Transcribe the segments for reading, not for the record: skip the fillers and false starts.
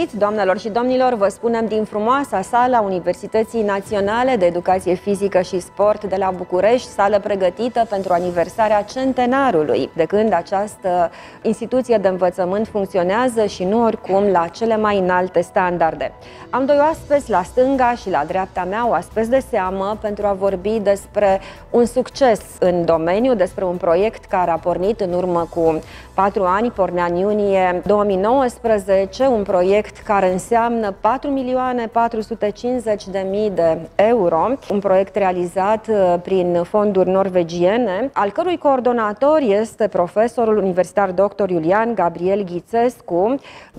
găsit, doamnelor și domnilor, vă spunem din frumoasa sală a Universității Naționale de Educație Fizică și Sport de la București, sală pregătită pentru aniversarea centenarului, de când această instituție de învățământ funcționează și nu oricum la cele mai înalte standarde. Am doi oaspeți la stânga și la dreapta mea, oaspeți de seamă, pentru a vorbi despre un succes în domeniu, despre un proiect care a pornit în urmă cu 4 ani, pornea în iunie 2019, un proiect care înseamnă 4.450.000 de euro, un proiect realizat prin fonduri norvegiene, al cărui coordonator este profesorul universitar dr. Iulian Gabriel Ghițescu.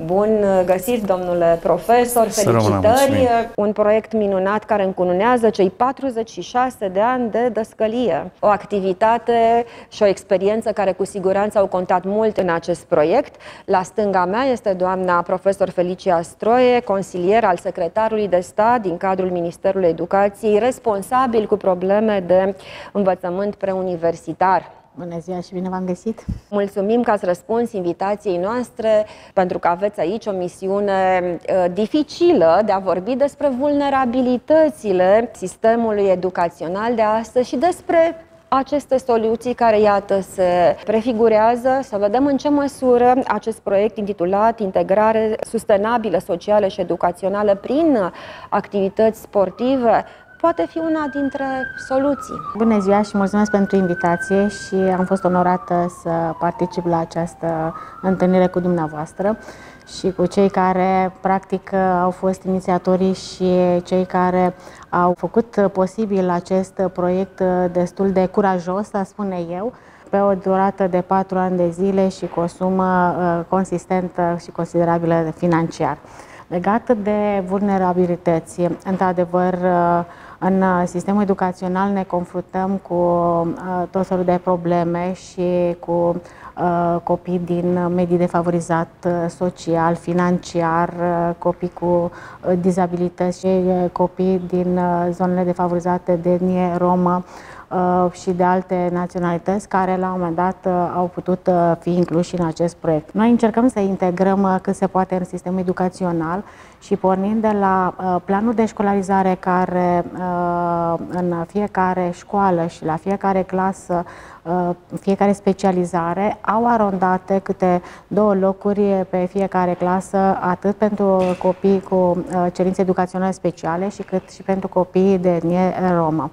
Bun găsit, domnule profesor, felicitări! Un proiect minunat care încununează cei 46 de ani de dăscălie. O activitate și o experiență care cu siguranță au contat mult în acest proiect. La stânga mea este doamna profesor Felicia Stroie, consilier al secretarului de stat din cadrul Ministerului Educației, responsabil cu probleme de învățământ preuniversitar. Bună ziua și bine v-am găsit! Mulțumim că ați răspuns invitației noastre, pentru că aveți aici o misiune dificilă de a vorbi despre vulnerabilitățile sistemului educațional de astăzi și despre aceste soluții care, iată, se prefigurează, să vedem în ce măsură acest proiect intitulat Integrare sustenabilă, socială și educațională prin activități sportive poate fi una dintre soluții. Bună ziua și mulțumesc pentru invitație și am fost onorată să particip la această întâlnire cu dumneavoastră și cu cei care practic au fost inițiatorii și cei care au făcut posibil acest proiect destul de curajos, să spune eu, pe o durată de 4 ani de zile și cu o sumă consistentă și considerabilă financiar. Legat de vulnerabilități, într-adevăr, în sistemul educațional ne confruntăm cu tot felul de probleme și cu copii din medii defavorizat social, financiar, copii cu dizabilități și copii din zonele defavorizate de etnie romă și de alte naționalități care la un moment dat au putut fi incluși în acest proiect. Noi încercăm să integrăm cât se poate în sistemul educațional și pornind de la planul de școlarizare care în fiecare școală și la fiecare clasă, fiecare specializare au arondate câte 2 locuri pe fiecare clasă, atât pentru copii cu cerințe educaționale speciale și cât și pentru copii de etnie romă.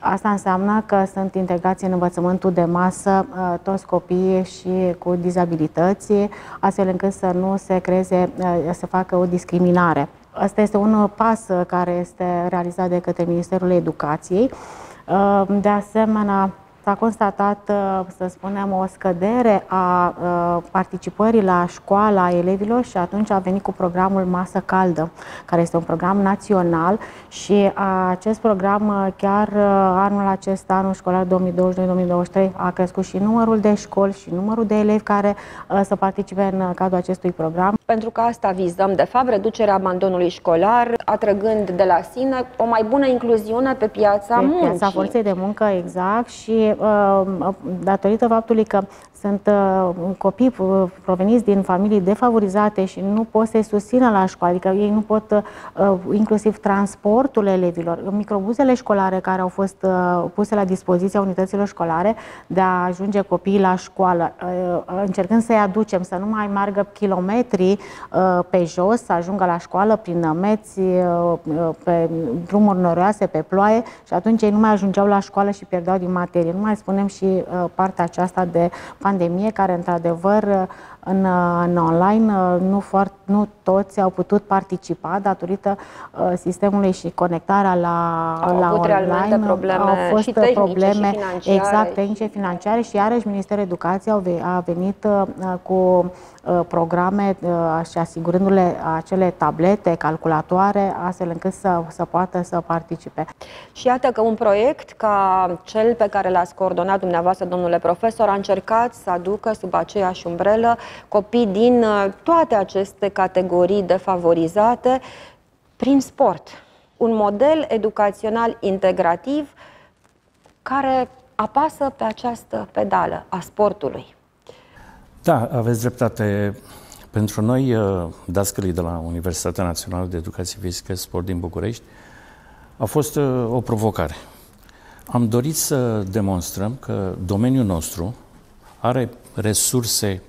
Asta înseamnă că sunt integrați în învățământul de masă toți copiii și cu dizabilități, astfel încât să nu se creeze, să facă o discriminare. Asta este un pas care este realizat de către Ministerul Educației. De asemenea, s-a constatat, să spunem, o scădere a participării la școală a elevilor și atunci a venit cu programul Masă Caldă, care este un program național și acest program chiar anul acesta, anul școlar 2022-2023, a crescut și numărul de școli și numărul de elevi care să participe în cadrul acestui program. Pentru că asta vizăm, de fapt, reducerea abandonului școlar, atrăgând de la sine o mai bună incluziune pe piața muncii. Pe piața forței de muncă, exact, și datorită faptului că sunt copii proveniți din familii defavorizate și nu pot să-i susțină la școală, adică ei nu pot, inclusiv transportul elevilor, microbuzele școlare care au fost puse la dispoziția unităților școlare de a ajunge copiii la școală, încercând să-i aducem, să nu mai meargă kilometri pe jos, să ajungă la școală prin nămeți, pe drumuri noroase, pe ploaie și atunci ei nu mai ajungeau la școală și pierdeau din materie. Nu mai spunem și partea aceasta de pandemie, care într-adevăr în online nu toți au putut participa datorită sistemului și conectarea la online. Au fost probleme exact, tehnice, financiare și iarăși Ministerul Educației a venit cu programe și asigurându-le acele tablete, calculatoare, astfel încât să poată să participe. Și iată că un proiect ca cel pe care l-ați coordonat dumneavoastră, domnule profesor, a încercat să aducă sub aceeași umbrelă copii din toate aceste categorii defavorizate prin sport. Un model educațional integrativ care apasă pe această pedală a sportului. Da, aveți dreptate. Pentru noi, dascălii de la Universitatea Națională de Educație Fizică și Sport din București, a fost o provocare. Am dorit să demonstrăm că domeniul nostru are resurse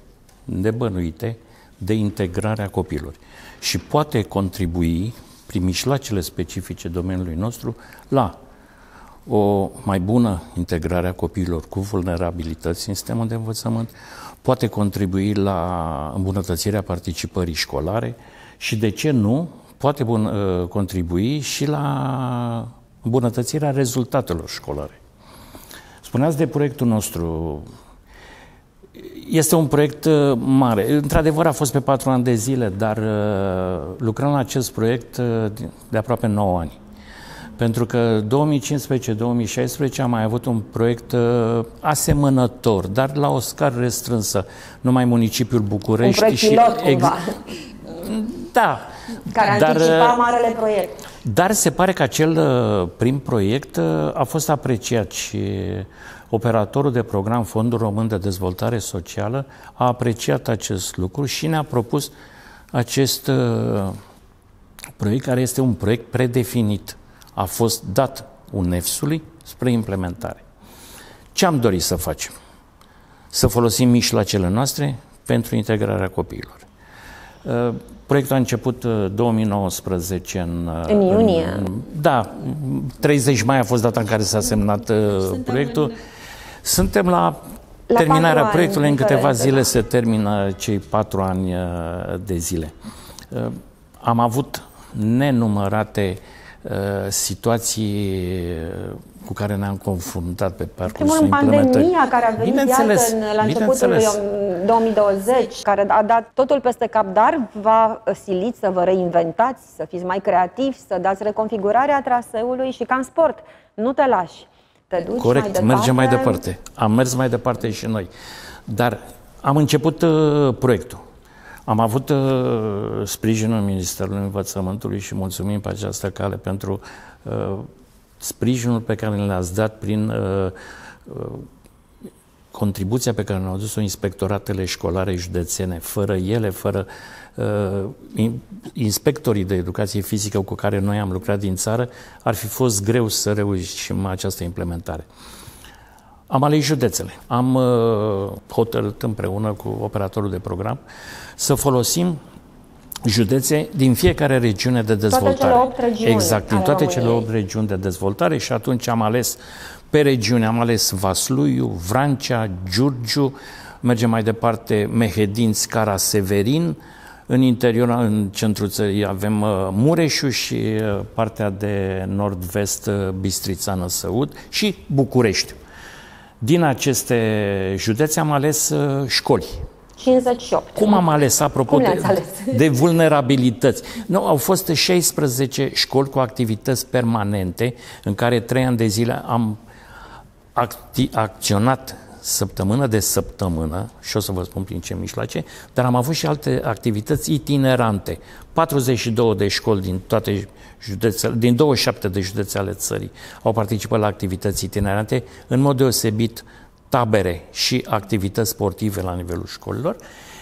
nebănuite de integrare a copilor și poate contribui, prin mijloacele specifice domeniului nostru, la o mai bună integrare a copiilor cu vulnerabilități în sistemul de învățământ, poate contribui la îmbunătățirea participării școlare și, de ce nu, poate contribui și la îmbunătățirea rezultatelor școlare. Spuneați de proiectul nostru. Este un proiect mare. Într-adevăr, a fost pe 4 ani de zile, dar lucrăm la acest proiect de aproape 9 ani. Pentru că 2015-2016 am mai avut un proiect asemănător, dar la o scară restrânsă. Numai municipiul București. Un proiect pilot, cumva. Da. Care anticipa marele proiect. Dar se pare că acel prim proiect a fost apreciat și operatorul de program Fondul Român de Dezvoltare Socială a apreciat acest lucru și ne-a propus acest proiect, care este un proiect predefinit. A fost dat UNEFS-ului spre implementare. Ce am dorit să facem? Să folosim mijloacele noastre pentru integrarea copiilor. Proiectul a început 2019 în iunie. Da, 30 mai a fost data în care s-a semnat proiectul. Suntem la terminarea proiectului. În câteva zile se termină cei 4 ani de zile. Am avut nenumărate situații cu care ne-am confruntat pe parcursul implementării. Pandemia care a venit la începutul 2020, care a dat totul peste cap, dar v-a silit să vă reinventați, să fiți mai creativi, să dați reconfigurarea traseului și ca în sport. Nu te lași. Te duci corect, mai departe. Mergem mai departe. Am mers mai departe și noi. Dar am început proiectul. Am avut sprijinul Ministerului Învățământului și mulțumim pe această cale pentru sprijinul pe care le-ați dat prin contribuția pe care ne-au adus-o inspectoratele școlare județene. Fără ele, fără inspectorii de educație fizică cu care noi am lucrat din țară, ar fi fost greu să reușim această implementare. Am ales județele. Am hotărât împreună cu operatorul de program să folosim județe din fiecare regiune de dezvoltare. Toate cele 8 regiuni. Exact, din toate cele 8 regiuni de dezvoltare și atunci am ales pe regiune, am ales Vasluiu, Vrancea, Giurgiu, mergem mai departe Mehedin, Scara, Severin, în interior, în centrul țării avem Mureșul și partea de nord-vest Bistrița, Năsăud și București. Din aceste județe am ales școli. 58. Cum am ales, apropo de vulnerabilități? Nu, au fost 16 școli cu activități permanente în care 3 ani de zile am acționat săptămână de săptămână, și o să vă spun prin ce mijloace, dar am avut și alte activități itinerante. 42 de școli din toate județele, din 27 de județe ale țării au participat la activități itinerante, în mod deosebit tabere și activități sportive la nivelul școlilor,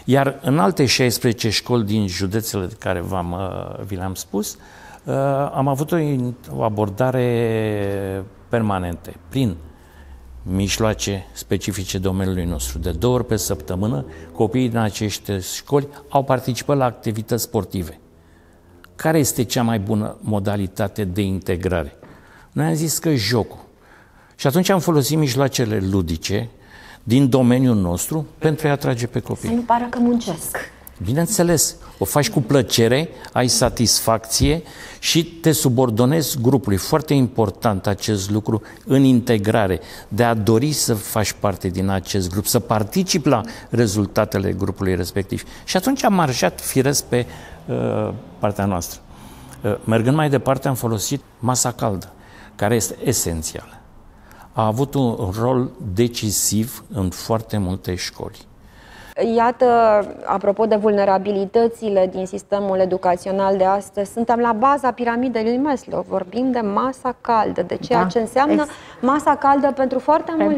iar în alte 16 școli din județele care vi le-am spus, am avut o abordare permanentă, prin mijloace specifice domeniului nostru. De 2 ori pe săptămână, copiii din aceste școli au participat la activități sportive. Care este cea mai bună modalitate de integrare? Noi am zis că jocul. Și atunci am folosit mijloacele ludice din domeniul nostru pentru a atrage pe copii. Să nu pară că muncesc. Bineînțeles, o faci cu plăcere, ai satisfacție și te subordonezi grupului. Foarte important acest lucru în integrare, de a dori să faci parte din acest grup, să participi la rezultatele grupului respectiv. Și atunci am marșat firesc pe partea noastră. Mergând mai departe, am folosit masa caldă, care este esențială. A avut un rol decisiv în foarte multe școli. Iată, apropo de vulnerabilitățile din sistemul educațional de astăzi, suntem la baza piramidei lui Maslow. Vorbim de masa caldă, de ceea ce înseamnă masa caldă pentru foarte mulți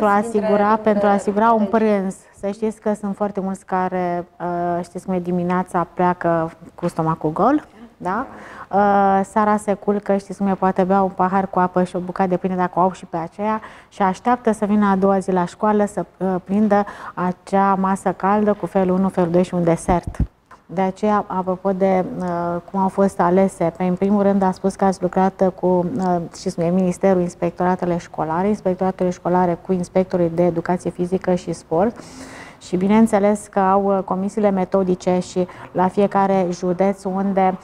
pentru a asigura un prânz. Să știți că sunt foarte mulți care, știți cum e, dimineața pleacă cu stomacul gol, da? Seara se culcă, știți cum e, poate bea un pahar cu apă și o bucată de pâine dacă o au și pe aceea și așteaptă să vină a doua zi la școală să prindă acea masă caldă cu felul 1, felul 2 și un desert. De aceea, apropo de cum au fost alese, în primul rând a spus că ați lucrat cu știți cum e, Ministerul, Inspectoratele Școlare cu inspectorii de educație fizică și sport. Și bineînțeles că au comisiile metodice și la fiecare județ unde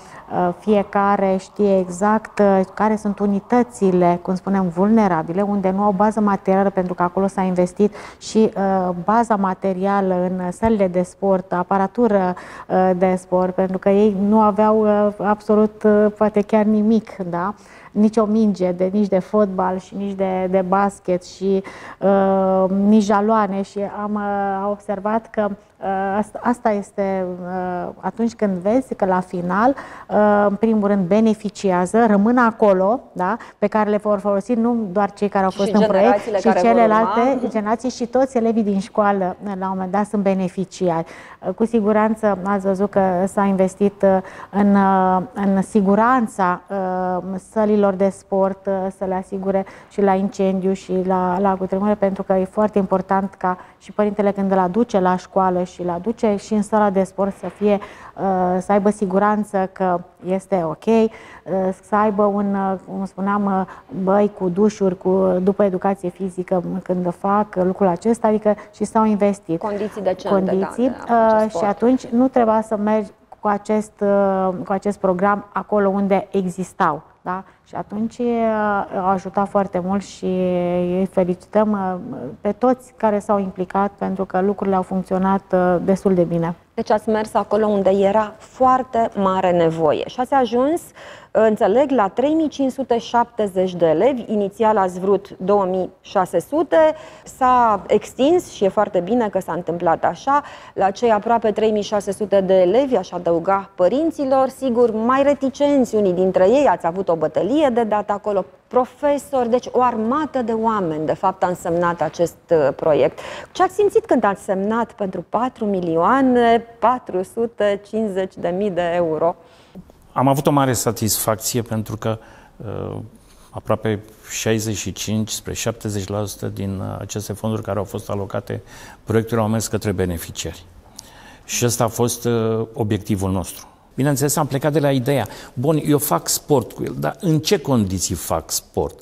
fiecare știe exact care sunt unitățile, cum spunem, vulnerabile, unde nu au bază materială, pentru că acolo s-a investit și baza materială în sălile de sport, aparatură de sport, pentru că ei nu aveau absolut, poate chiar nimic, da? Nici o minge, nici de fotbal și nici de basket și nici jaloane și am observat că asta este atunci când vezi că la final, în primul rând, beneficiază, rămân acolo, da? Pe care le vor folosi nu doar cei care au fost în proiect, ci celelalte generații și toți elevii din școală, la un moment dat, sunt beneficiari. Cu siguranță ați văzut că s-a investit în siguranța sălilor de sport, să le asigure și la incendiu și la cutremure, pentru că e foarte important ca și părintele, când îl aduce la școală și îl aduce și în sala de sport, să aibă siguranță că este ok, să aibă cum spuneam, băi cu dușuri, după educație fizică când fac lucrul acesta, adică și s-au investit. Condiții decente, și atunci nu trebuia să mergi cu acest program acolo unde existau. Da? Și atunci au ajutat foarte mult și îi felicităm pe toți care s-au implicat, pentru că lucrurile au funcționat destul de bine. Deci ați mers acolo unde era foarte mare nevoie și ați ajuns, înțeleg, la 3570 de elevi. Inițial ați vrut 2600, s-a extins și e foarte bine că s-a întâmplat așa. La cei aproape 3600 de elevi aș adăuga părinților, sigur, mai reticenți unii dintre ei, ați avut o bătălie de dat acolo, profesori, deci o armată de oameni, de fapt, a însemnat acest proiect. Ce ați simțit când ați semnat pentru 4.450.000 de euro? Am avut o mare satisfacție pentru că aproape 65 spre 70% din aceste fonduri care au fost alocate proiectului au mers către beneficiari. Și ăsta a fost obiectivul nostru. Bineînțeles, am plecat de la ideea, bun, eu fac sport cu el, dar în ce condiții fac sport?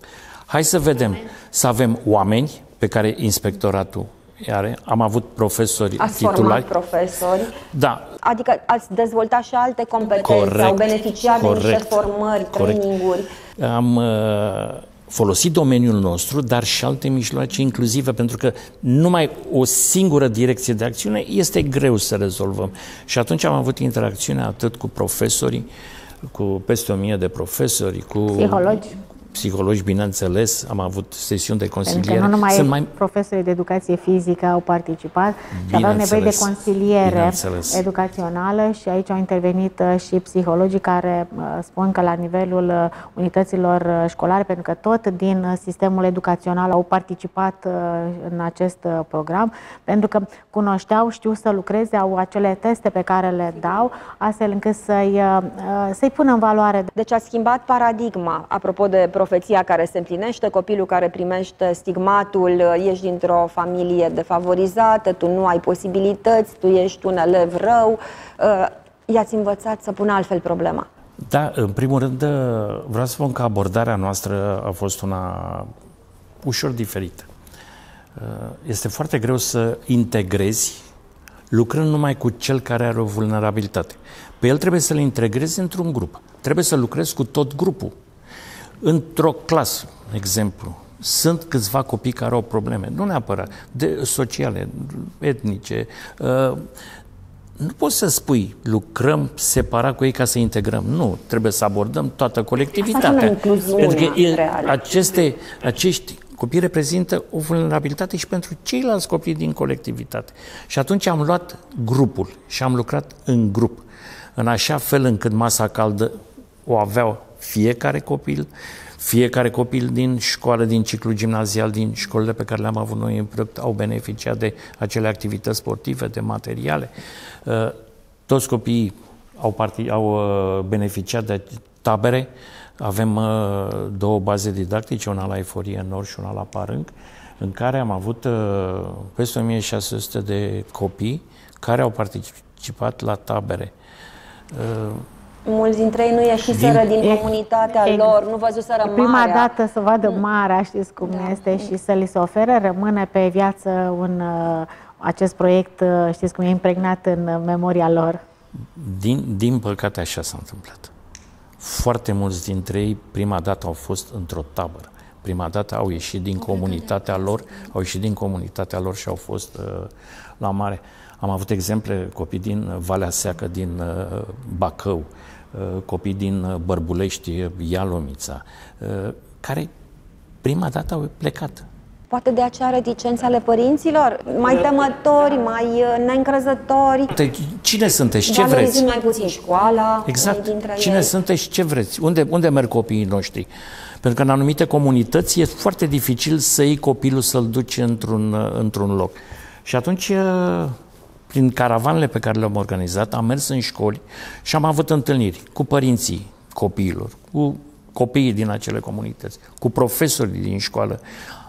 Hai să vedem, să avem oameni pe care inspectoratul are. Am avut profesori titulari. Format profesori? Da. Adică ați dezvoltat și alte competențe, au beneficiat de niște formări, traininguri. Am folosit domeniul nostru, dar și alte mijloace inclusive, pentru că numai o singură direcție de acțiune este greu să rezolvăm. Și atunci am avut interacțiune atât cu profesorii, cu peste 1000 de profesori, cu psihologi, bineînțeles, am avut sesiuni de consiliere. Pentru că nu numai profesorii de educație fizică au participat, și aveau nevoie de consiliere educațională și aici au intervenit și psihologii care spun că la nivelul unităților școlare, pentru că tot din sistemul educațional au participat în acest program, pentru că cunoșteau, știu să lucreze, au acele teste pe care le dau, astfel încât să-i pună în valoare. Deci a schimbat paradigma, apropo de profeția care se împlinește, copilul care primește stigmatul, ești dintr-o familie defavorizată, tu nu ai posibilități, tu ești un elev rău. I-ați învățat să pună altfel problema. Da, în primul rând vreau să spun că abordarea noastră a fost una ușor diferită. Este foarte greu să integrezi lucrând numai cu cel care are o vulnerabilitate. Pe el trebuie să-l integrezi într-un grup. Trebuie să lucrezi cu tot grupul. Într-o clasă, exemplu, sunt câțiva copii care au probleme, nu neapărat, sociale, etnice. Nu poți să spui, lucrăm separat cu ei ca să integrăm. Nu, trebuie să abordăm toată colectivitatea. Pentru că acești Copii reprezintă o vulnerabilitate și pentru ceilalți copii din colectivitate. Și atunci am luat grupul și am lucrat în grup, în așa fel încât masa caldă o aveau fiecare copil din școală, din ciclu gimnazial, din școlile pe care le-am avut noi în proiect, au beneficiat de acele activități sportive, de materiale. Toți copiii au beneficiat de tabere. Avem două baze didactice, una la Eforie Nord și una la Parânc, în care am avut peste 1600 de copii care au participat la tabere. Mulți dintre ei nu ieșiseră din comunitatea lor, nu văzuseră marea. Prima dată să vadă marea, știți cum este, și să li se ofere, rămâne pe viață acest proiect, știți cum e impregnat în memoria lor. Din păcate așa s-a întâmplat. Foarte mulți dintre ei prima dată au fost într-o tabără. Prima dată au ieșit din comunitatea lor și au fost la mare. Am avut exemple, copii din Valea Seacă, din Bacău, copii din Bărbulești, Ialomița, care prima dată au plecat. Poate de aceea reticența ale părinților, mai temători, mai neîncrezători. Cine sunteți? Ce vreți? Mai puțin școala. Exact. Cine sunteți? Ce vreți? Unde merg copiii noștri? Pentru că în anumite comunități e foarte dificil să iei copilul, să-l duci într-un loc. Și atunci, prin caravanele pe care le-am organizat, am mers în școli și am avut întâlniri cu părinții copiilor, cu copiii din acele comunități, cu profesorii din școală.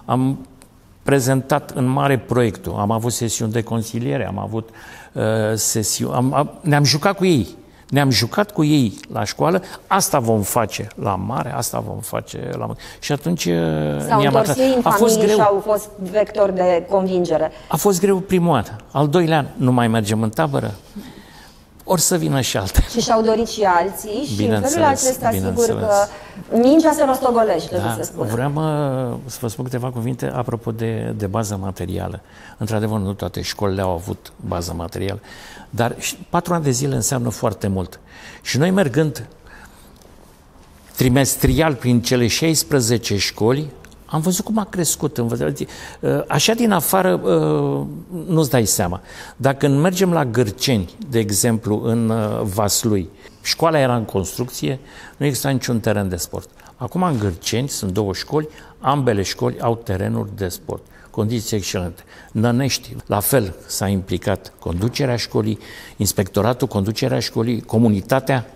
Am prezentat în mare proiectul, am avut sesiuni de consiliere, am avut ne-am jucat cu ei. Ne-am jucat cu ei la școală, asta vom face la mare, asta vom face la mare. Și atunci s-au întors ei în familie și au fost vector de convingere. A fost greu primul an. Al doilea an nu mai mergem în tabără. Ori să vină și altele. Și și-au dorit și alții și în felul acesta sigur că mingea se rostogolește, trebuie să spun. Vreau să vă spun câteva cuvinte apropo de bază materială. Într-adevăr, nu toate școlile au avut bază materială, dar 4 ani de zile înseamnă foarte mult. Și noi mergând trimestrial prin cele 16 școli, am văzut cum a crescut învățământul. Așa din afară nu-ți dai seama. Dacă mergem la Gârceni, de exemplu, în Vaslui, școala era în construcție, nu exista niciun teren de sport. Acum în Gârceni sunt 2 școli, ambele școli au terenuri de sport. Condiții excelente. Nănești, la fel, s-a implicat conducerea școlii, inspectoratul, conducerea școlii, comunitatea,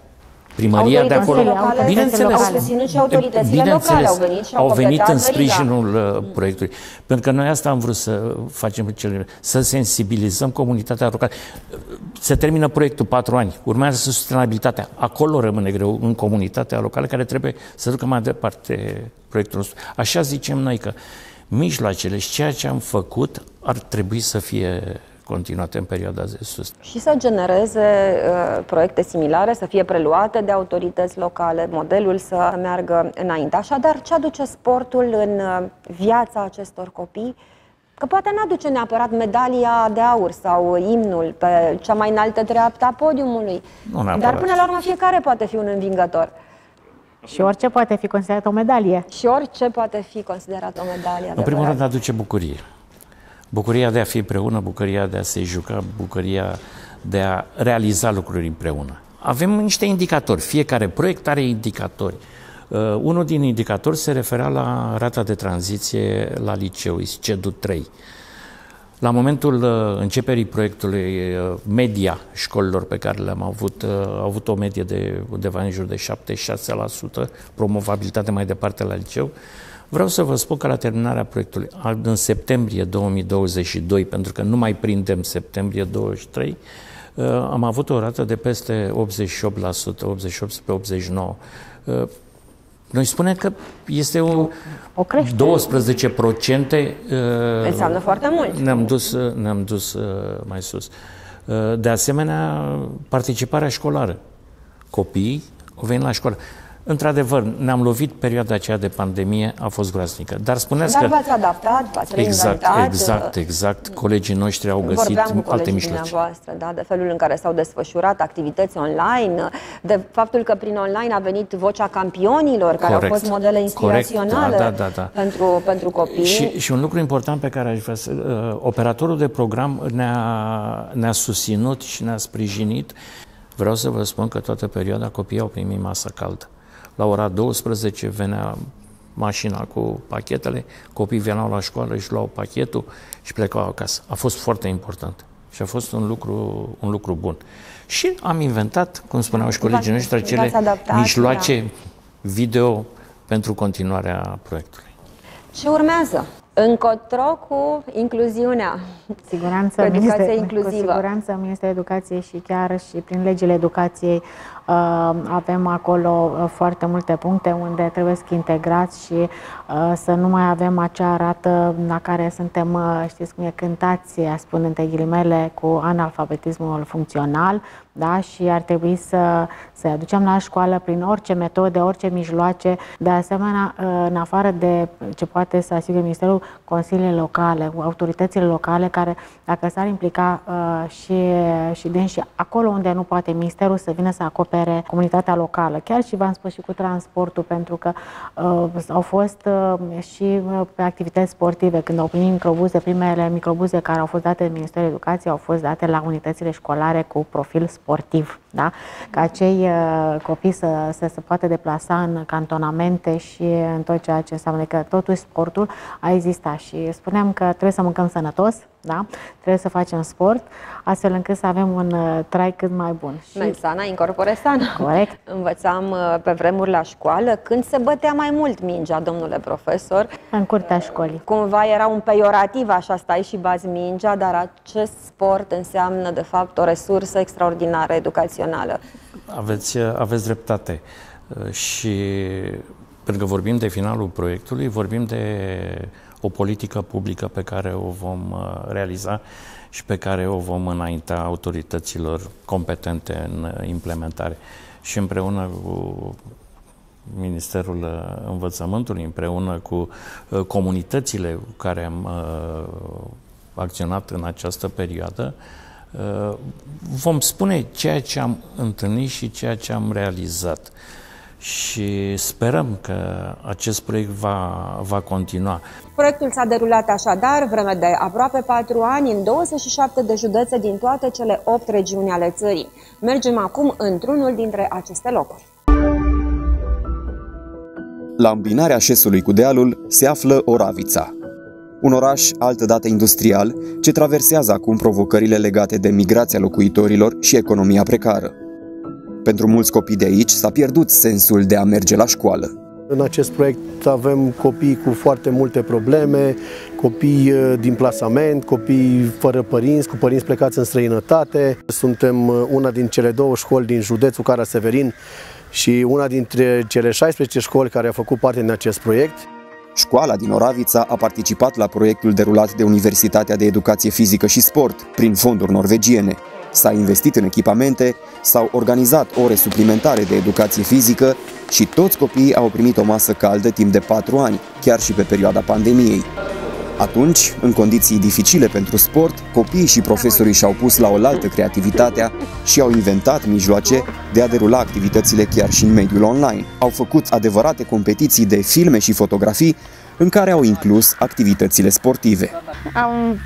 primăria de acolo. Bineînțeles, au susținut și autoritățile locale, au venit și au venit în sprijinul proiectului. Pentru că noi asta am vrut să facem, să sensibilizăm comunitatea locală. Se termină proiectul 4 ani, urmează sustenabilitatea. Acolo rămâne greu, în comunitatea locală, care trebuie să ducă mai departe proiectul nostru. Așa zicem noi că mijloacele și ceea ce am făcut ar trebui să fie continuate în perioada de sus. Și să genereze proiecte similare, să fie preluate de autorități locale, modelul să meargă înainte. Așadar, ce aduce sportul în viața acestor copii? Că poate n-aduce neapărat medalia de aur sau imnul pe cea mai înaltă treaptă a podiumului. Dar până la urmă fiecare poate fi un învingător. Și orice poate fi considerat o medalie. Și orice poate fi considerat o medalie. În primul rând aduce bucurie. Bucuria de a fi împreună, bucuria de a se juca, bucuria de a realiza lucruri împreună. Avem niște indicatori, fiecare proiect are indicatori. Unul din indicatori se referea la rata de tranziție la liceu, CEDU 3. La momentul începerii proiectului, media școlilor pe care le-am avut, au avut o medie de undeva în jur de 76%, promovabilitate mai departe la liceu. Vreau să vă spun că la terminarea proiectului, în septembrie 2022, pentru că nu mai prindem septembrie 23, am avut o rată de peste 88%, 88 pe 89%. Noi spunem că este o creștere. 12%. Înseamnă foarte mult. Ne-am dus mai sus. De asemenea, participarea școlară. Copiii au venit la școală. Într-adevăr, ne-am lovit perioada aceea de pandemie, a fost groaznică. Dar spuneți că... v-ați adaptat, v-ați reinventat. Exact. Colegii noștri au găsit alte mijloace. Da, de felul în care s-au desfășurat activități online, de faptul că prin online a venit Vocea Campionilor, care au fost modele inspiraționale pentru copii. Și un lucru important pe care aș vrea să... Operatorul de program ne-a susținut și ne-a sprijinit. Vreau să vă spun că toată perioada copiii au primit masă caldă. La ora 12 venea mașina cu pachetele, copiii veneau la școală, își luau pachetul și plecau acasă. A fost foarte important și a fost un lucru bun. Și am inventat, cum spuneau și colegii noștri, acele mijloace video pentru continuarea proiectului. Ce urmează? Încotro cu incluziunea, siguranță, educația inclusivă. Cu siguranță, Ministerul Educației și chiar și prin legile educației avem acolo foarte multe puncte unde trebuie să integrați și să nu mai avem acea rată la care suntem, știți cum e, cântați, a spune între ghilimele, cu analfabetismul funcțional, da? Și ar trebui să aducem la școală prin orice metode, orice mijloace, de asemenea, în afară de ce poate să asigure Ministerul, consiliile locale, autoritățile locale, care dacă s-ar implica și acolo unde nu poate Ministerul să vină să acopere comunitatea locală, chiar și v-am spus și cu transportul, pentru că au fost și pe activități sportive, când au primit microbuze, primele microbuze care au fost date de Ministerul Educației au fost date la unitățile școlare cu profil sportiv, da? Ca acei copii să se poată deplasa în cantonamente și în tot ceea ce înseamnă că totuși sportul a existat și spuneam că trebuie să mâncăm sănătos, da? Trebuie să facem sport, astfel încât să avem un trai cât mai bun. Mens sana in corpore sano. Corect. Învățam pe vremuri la școală când se bătea mai mult mingea, domnule profesor. În curtea școlii. Cumva era un peiorativ, așa, stai și bați mingea, dar acest sport înseamnă de fapt o resursă extraordinară educațională. Aveți dreptate. Și pentru că vorbim de finalul proiectului, vorbim de o politică publică pe care o vom realiza și pe care o vom înainta autorităților competente în implementare. Și împreună cu Ministerul Învățământului, împreună cu comunitățile cu care am acționat în această perioadă, vom spune ceea ce am întâlnit și ceea ce am realizat. Și sperăm că acest proiect va continua. Proiectul s-a derulat așadar vreme de aproape 4 ani în 27 de județe din toate cele 8 regiuni ale țării. Mergem acum într-unul dintre aceste locuri. La îmbinarea Șesului cu dealul se află Oravița, un oraș altădată industrial ce traversează acum provocările legate de migrația locuitorilor și economia precară. Pentru mulți copii de aici s-a pierdut sensul de a merge la școală. În acest proiect avem copii cu foarte multe probleme, copii din plasament, copii fără părinți, cu părinți plecați în străinătate. Suntem una din cele 2 școli din județul Cara-Severin și una dintre cele 16 școli care au făcut parte din acest proiect. Școala din Oravița a participat la proiectul derulat de Universitatea de Educație Fizică și Sport prin fonduri norvegiene. S-a investit în echipamente, s-au organizat ore suplimentare de educație fizică și toți copiii au primit o masă caldă timp de 4 ani, chiar și pe perioada pandemiei. Atunci, în condiții dificile pentru sport, copiii și profesorii și-au pus la oaltă creativitatea și au inventat mijloace de a derula activitățile chiar și în mediul online. Au făcut adevărate competiții de filme și fotografii în care au inclus activitățile sportive. Am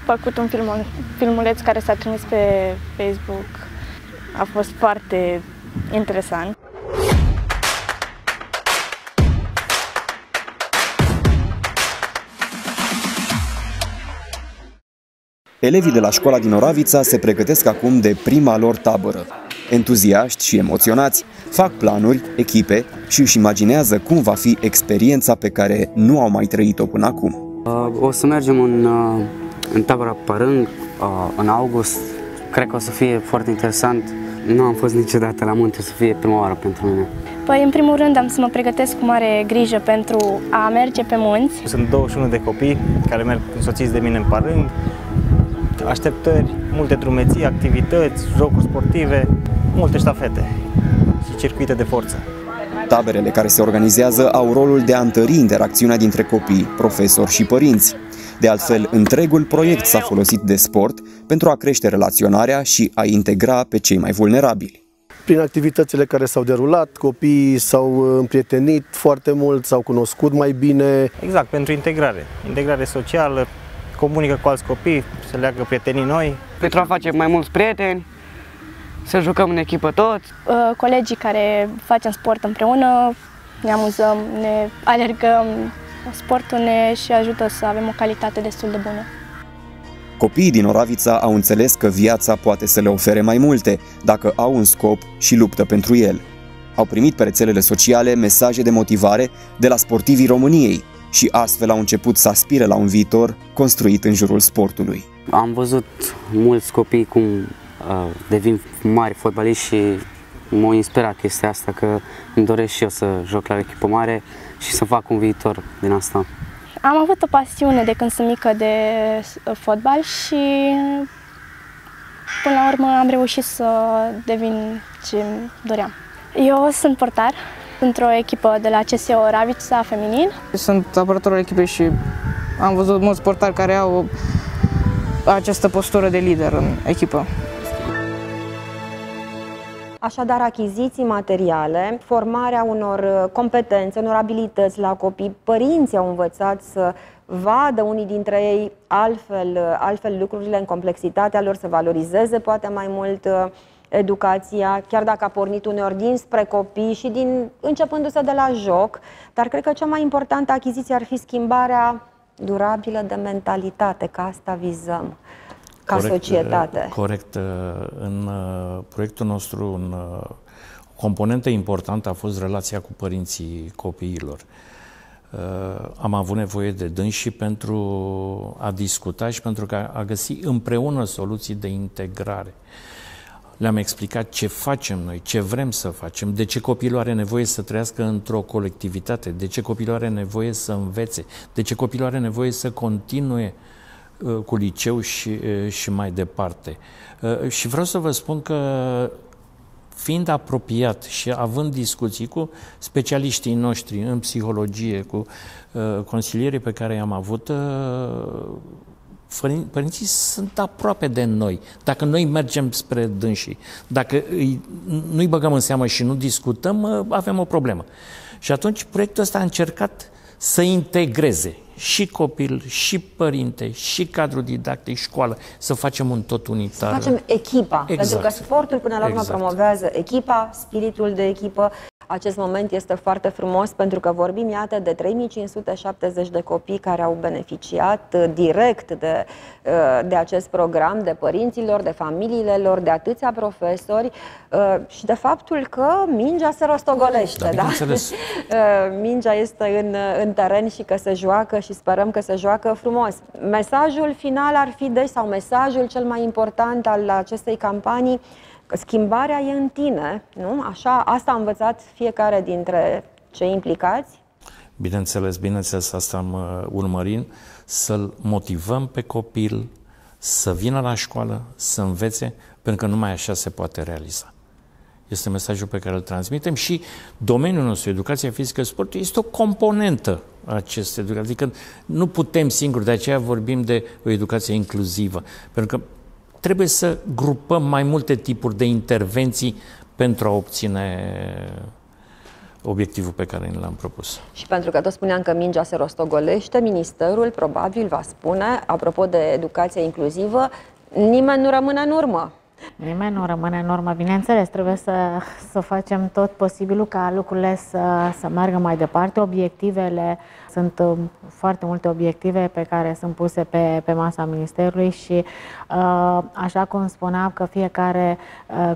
făcut un filmuleț care s-a trimis pe Facebook. A fost foarte interesant. Elevii de la școala din Oravița se pregătesc acum de prima lor tabără. Entuziaști și emoționați, fac planuri, echipe și își imaginează cum va fi experiența pe care nu au mai trăit-o până acum. O să mergem în tabăra Părâng, în august. Cred că o să fie foarte interesant. Nu am fost niciodată la munte, o să fie prima oară pentru mine. Păi, în primul rând, am să mă pregătesc cu mare grijă pentru a merge pe munți. Sunt 21 de copii care merg însoțiți de mine în Părâng. Așteptări, multe drumeții, activități, jocuri sportive, multe ștafete și circuite de forță. Taberele care se organizează au rolul de a întări interacțiunea dintre copii, profesori și părinți. De altfel, întregul proiect s-a folosit de sport pentru a crește relaționarea și a integra pe cei mai vulnerabili. Prin activitățile care s-au derulat, copiii s-au împrietenit foarte mult, s-au cunoscut mai bine. Exact, pentru integrare. Integrare socială, comunică cu alți copii, să leagă prietenii noi. Pentru a face mai mulți prieteni, să jucăm în echipă toți. Colegii care facem sport împreună, ne amuzăm, ne alergăm, sportul ne și ajută să avem o calitate destul de bună. Copiii din Oravița au înțeles că viața poate să le ofere mai multe dacă au un scop și luptă pentru el. Au primit pe rețelele sociale mesaje de motivare de la sportivii României și astfel au început să aspire la un viitor construit în jurul sportului. Am văzut mulți copii cum devin mari fotbaliști și m-a inspirat chestia asta, că îmi doresc și eu să joc la o echipă mare și să fac un viitor din asta. Am avut o pasiune de când sunt mică de fotbal și până la urmă am reușit să devin ce doream. Eu sunt portar într-o echipă de la CSO Oravița feminin. Sunt apărătorul echipei și am văzut mulți portari care au această postură de lider în echipă. Așadar, achiziții materiale, formarea unor competențe, unor abilități la copii. Părinții au învățat să vadă unii dintre ei altfel lucrurile în complexitatea lor, să valorizeze poate mai mult educația, chiar dacă a pornit uneori dinspre copii și începându-se de la joc. Dar cred că cea mai importantă achiziție ar fi schimbarea durabilă de mentalitate, că asta vizăm. Ca societate. Corect. În proiectul nostru, o componentă importantă a fost relația cu părinții copiilor. Am avut nevoie de dânsii pentru a discuta și pentru a găsi împreună soluții de integrare. Le-am explicat ce facem noi, ce vrem să facem, de ce copilul are nevoie să trăiască într-o colectivitate, de ce copilul are nevoie să învețe, de ce copilul are nevoie să continue cu liceu și mai departe. Și vreau să vă spun că, fiind apropiat și având discuții cu specialiștii noștri în psihologie, cu consilierii pe care i-am avut, părinții sunt aproape de noi. Dacă noi mergem spre dânsii, dacă nu-i băgăm în seamă și nu discutăm, avem o problemă. Și atunci proiectul ăsta a încercat să integreze și copil, și părinte, și cadru didactic, școală, să facem un tot unitar. Să facem echipa, exact. Pentru că sportul până la urmă promovează echipa, spiritul de echipă. Acest moment este foarte frumos pentru că vorbim, iată, de 3570 de copii care au beneficiat direct de acest program, de părinților, de familiile lor, de atâția profesori și de faptul că mingea se rostogolește. Da? Mingea este în teren și că se joacă și sperăm că se joacă frumos. Mesajul final ar fi, sau mesajul cel mai important al acestei campanii: schimbarea e în tine, nu? Așa, asta a învățat fiecare dintre cei implicați? Bineînțeles, asta am urmărit, să-l motivăm pe copil să vină la școală, să învețe, pentru că numai așa se poate realiza. Este mesajul pe care îl transmitem și domeniul nostru, educația fizică, sportul, este o componentă a acestei educații. Adică nu putem singuri, de aceea vorbim de o educație inclusivă, pentru că trebuie să grupăm mai multe tipuri de intervenții pentru a obține obiectivul pe care l-am propus. Și pentru că tot spuneam că mingea se rostogolește, Ministerul probabil va spune, apropo de educația inclusivă, nimeni nu rămâne în urmă. Nimeni nu rămâne în urmă, bineînțeles, trebuie să facem tot posibilul ca lucrurile să meargă mai departe. Obiectivele, sunt foarte multe obiective pe care sunt puse pe masa Ministerului și așa cum spuneam că fiecare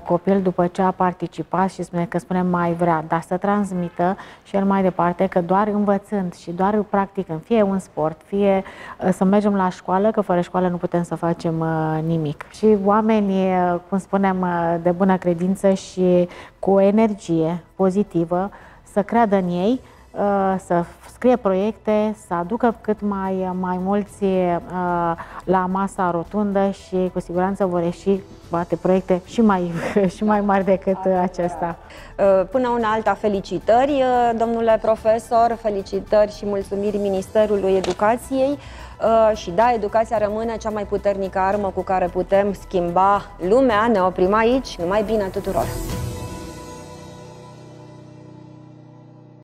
copil după ce a participat și spunem mai vrea, dar să transmită și el mai departe că doar învățând și doar practicând, fie un sport, fie să mergem la școală, că fără școală nu putem să facem nimic. Și oamenii, cum spunem, de bună credință și cu o energie pozitivă, să creadă în ei să scrie proiecte, să aducă cât mai mulți la masa rotundă și cu siguranță vor ieși poate proiecte și mai mari decât acesta. Până una alta, felicitări, domnule profesor, felicitări și mulțumiri Ministerului Educației. Și da, educația rămâne cea mai puternică armă cu care putem schimba lumea. Ne oprim aici. Numai bine tuturor!